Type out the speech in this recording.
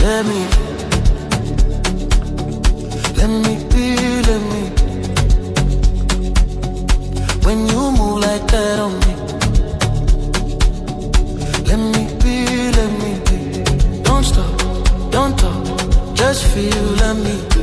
let me, let me be, let me. When you move like that on me, let me be, let me be. Don't stop, don't talk, just feel, let me.